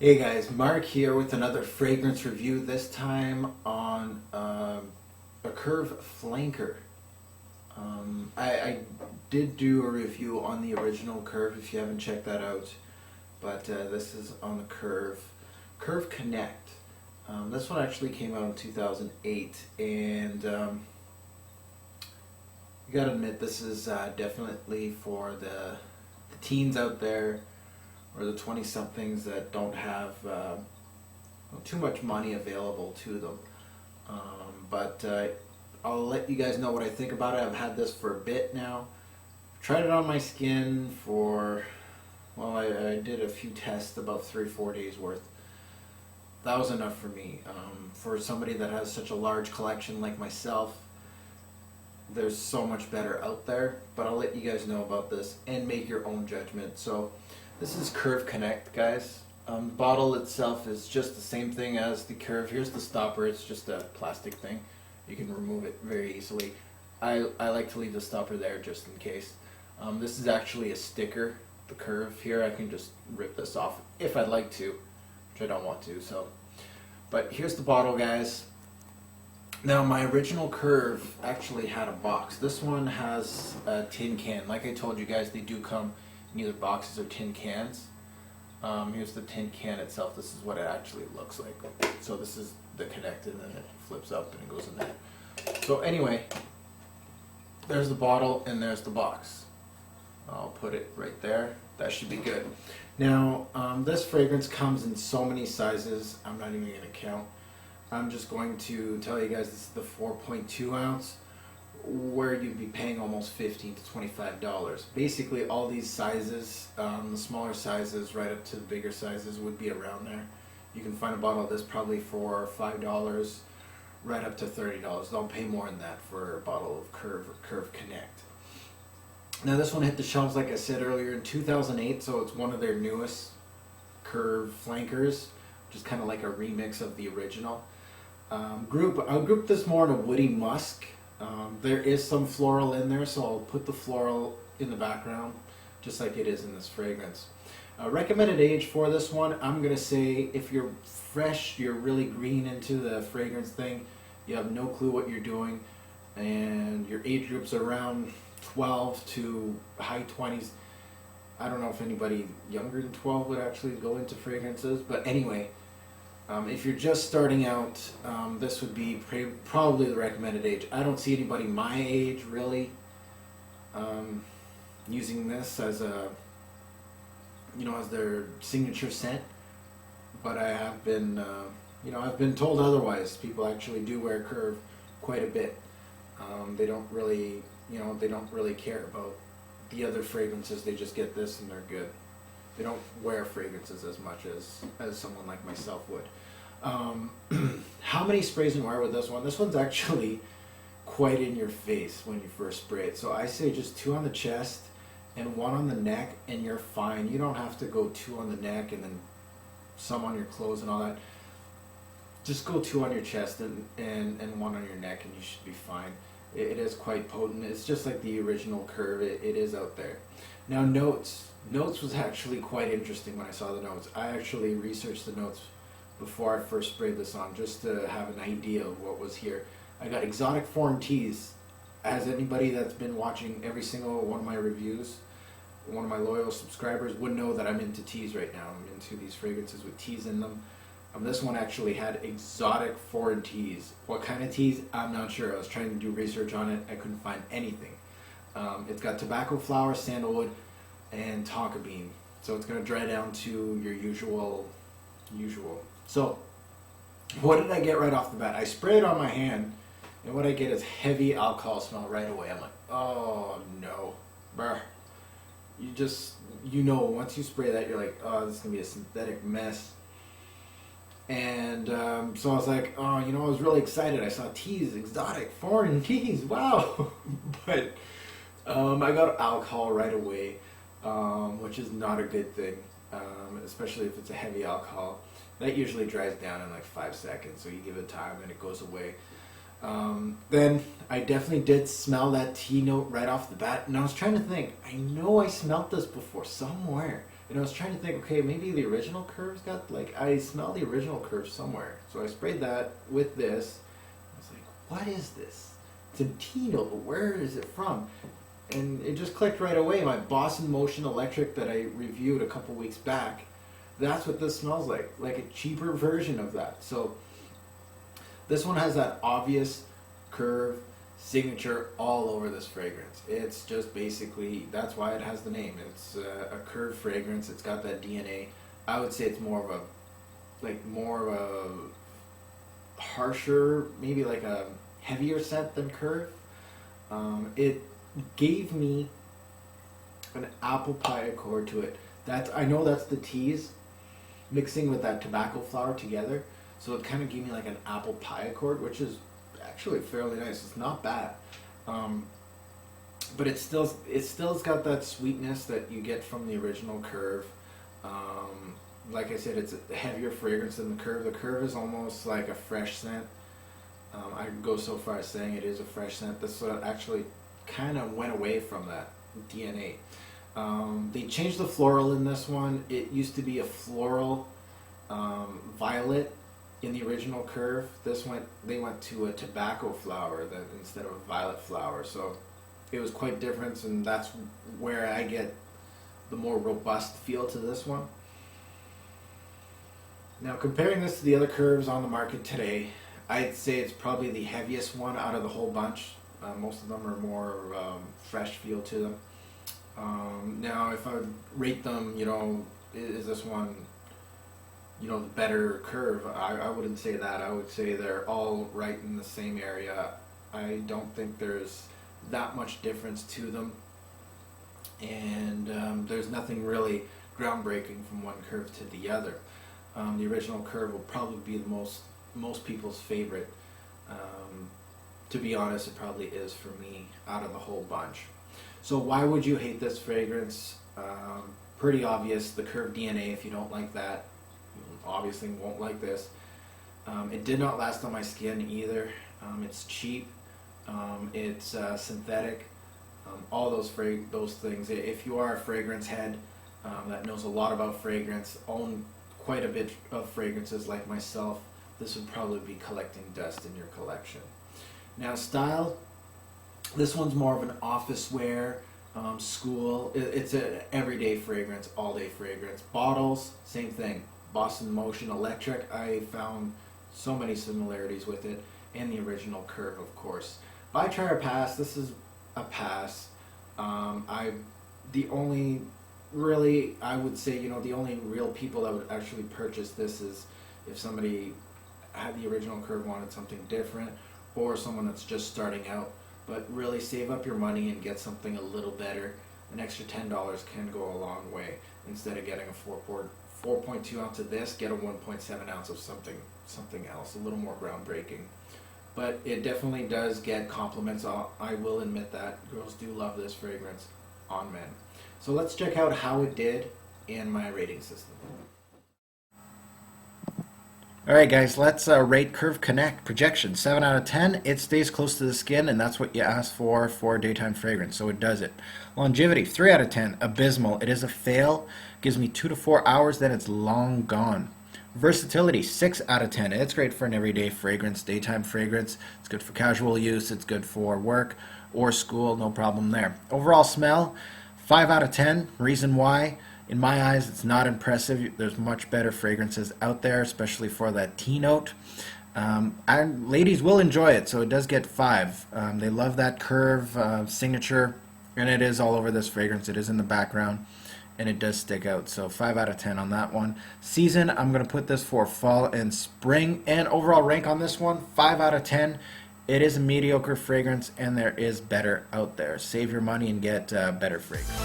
Hey guys, Mark here with another fragrance review, this time on a Curve Flanker. I did do a review on the original Curve if you haven't checked that out, but this is on the Curve Connect. This one actually came out in 2008, and you gotta admit this is definitely for the teens out there, or the 20-somethings that don't have too much money available to them. But I'll let you guys know what I think about it. I've had this for a bit now. Tried it on my skin for, well, I did a few tests, about 3-4 days worth. That was enough for me. For somebody that has such a large collection like myself, there's so much better out there, but I'll let you guys know about this and make your own judgment. So this is Curve Connect, guys. The bottle itself is just the same thing as the Curve. Here's the stopper. It's just a plastic thing. You can remove it very easily. I like to leave the stopper there just in case. This is actually a sticker, the Curve here. I can just rip this off if I'd like to, which I don't want to. So, but here's the bottle, guys. Now, my original Curve actually had a box. This one has a tin can. Like I told you guys, they do come in either boxes or tin cans. Here's the tin can itself. This is what it actually looks like. So this is the Connect, and then it flips up and it goes in there. So anyway, there's the bottle and there's the box. I'll put it right there. That should be good. Now, this fragrance comes in so many sizes. I'm not even going to count. I'm just going to tell you guys this is the 4.2 ounce, where you'd be paying almost $15 to $25. Basically, all these sizes, the smaller sizes right up to the bigger sizes, would be around there. You can find a bottle of this probably for $5, right up to $30. Don't pay more than that for a bottle of Curve or Curve Connect. Now, this one hit the shelves, like I said earlier, in 2008, so it's one of their newest Curve Flankers, which is kind of like a remix of the original. I'll group this more in a woody musk. There is some floral in there, so I'll put the floral in the background, just like it is in this fragrance. Recommended age for this one, I'm going to say if you're fresh, you're really green into the fragrance thing, you have no clue what you're doing, and your age group's around 12 to high 20s. I don't know if anybody younger than 12 would actually go into fragrances, but anyway, if you're just starting out, this would be probably the recommended age. I don't see anybody my age really using this as a, as their signature scent. But I have been, I've been told otherwise. People actually do wear Curve quite a bit. They don't really, they don't really care about the other fragrances. They just get this and they're good. They don't wear fragrances as much as someone like myself would. How many sprays you wear with this one? This one's actually quite in your face when you first spray it. So I say just 2 on the chest and 1 on the neck, and you're fine. You don't have to go 2 on the neck and then some on your clothes and all that. Just go 2 on your chest and 1 on your neck, and you should be fine. It is quite potent. It's just like the original Curve. It is out there. Now, notes. Notes was actually quite interesting when I saw the notes. I actually researched the notes before I first sprayed this on, just to have an idea of what was here. I got exotic foreign teas. As anybody that's been watching every single one of my reviews, one of my loyal subscribers would know that I'm into teas right now. I'm into these fragrances with teas in them. This one actually had exotic foreign teas. What kind of teas? I'm not sure. I was trying to do research on it. I couldn't find anything. It's got tobacco flower, sandalwood, and tonka bean. So it's going to dry down to your usual. So what did I get right off the bat? I spray it on my hand, and what I get is heavy alcohol smell right away. I'm like, oh no. Brr. Once you spray that, you're like, oh, this is going to be a synthetic mess. And so I was like, oh, I was really excited. I saw teas, exotic, foreign teas, wow. But I got alcohol right away, which is not a good thing, especially if it's a heavy alcohol. That usually dries down in like 5 seconds, so you give it time and it goes away. Then I definitely did smell that tea note right off the bat, and I was trying to think, I know I smelled this before somewhere. And I was trying to think, okay, maybe the original curve's got, like, I smell the original curve somewhere. So I sprayed that with this. I was like, what is this? It's a Tino, but where is it from? And it just clicked right away. My Boston Motion Electric that I reviewed a couple weeks back, that's what this smells like a cheaper version of that. So this one has that obvious curve signature all over this fragrance. It's just basically, that's why it has the name. It's a curved fragrance. It's got that DNA. I would say it's more of a harsher, maybe like a heavier scent than curve. It gave me an apple pie accord to it. I know that's the teas mixing with that tobacco flower together. So it kind of gave me like an apple pie accord, which is actually fairly nice. It's not bad, but it's still got that sweetness that you get from the original curve. Like I said, it's a heavier fragrance than the curve. The curve is almost like a fresh scent. I go so far as saying it is a fresh scent. This actually kind of went away from that DNA. They changed the floral in this one. It used to be a floral violet in the original curve. They went to a tobacco flower instead of a violet flower. So it was quite different, and that's where I get the more robust feel to this one. Now, comparing this to the other curves on the market today, I'd say it's probably the heaviest one out of the whole bunch. Most of them are more fresh feel to them. Now, if I would rate them, is this one, the better curve? I wouldn't say that. I would say they're all right in the same area. I don't think there's that much difference to them, and there's nothing really groundbreaking from one curve to the other. The original curve will probably be the most people's favorite. To be honest, it probably is for me out of the whole bunch. So why would you hate this fragrance? Pretty obvious, the curved DNA. If you don't like that, you obviously won't like this. It did not last on my skin either. It's cheap. It's synthetic. All those things. If you are a fragrance head that knows a lot about fragrance, own quite a bit of fragrances like myself, this would probably be collecting dust in your collection. Now, style, this one's more of an office wear, school. It's an everyday fragrance, all day fragrance. Bottles, same thing. Boston Motion Electric, I found so many similarities with it, and the original curve, of course. Buy, try, or pass. This is a pass. The only real people that would actually purchase this is if somebody had the original curve, wanted something different, or someone that's just starting out. But really save up your money and get something a little better. An extra $10 can go a long way. Instead of getting a 4.2 ounce of this, get a 1.7 ounce of something else, a little more groundbreaking. But it definitely does get compliments. I will admit that. Girls do love this fragrance on men. So let's check out how it did in my rating system. Alright guys, let's rate Curve Connect Projection. 7 out of 10. It stays close to the skin, and that's what you ask for a daytime fragrance, so it does it. Longevity, 3 out of 10. Abysmal. It is a fail. Gives me 2 to 4 hours, then it's long gone. Versatility, 6 out of 10. It's great for an everyday fragrance, daytime fragrance. It's good for casual use. It's good for work or school. No problem there. Overall smell, 5 out of 10. Reason why? In my eyes, it's not impressive. There's much better fragrances out there, especially for that tea note. And ladies will enjoy it, so it does get 5. They love that curve signature, and it is all over this fragrance. It is in the background, and it does stick out. So 5 out of 10 on that one. Season, I'm going to put this for fall and spring. And overall rank on this one, 5 out of 10. It is a mediocre fragrance, and there is better out there. Save your money and get better fragrance.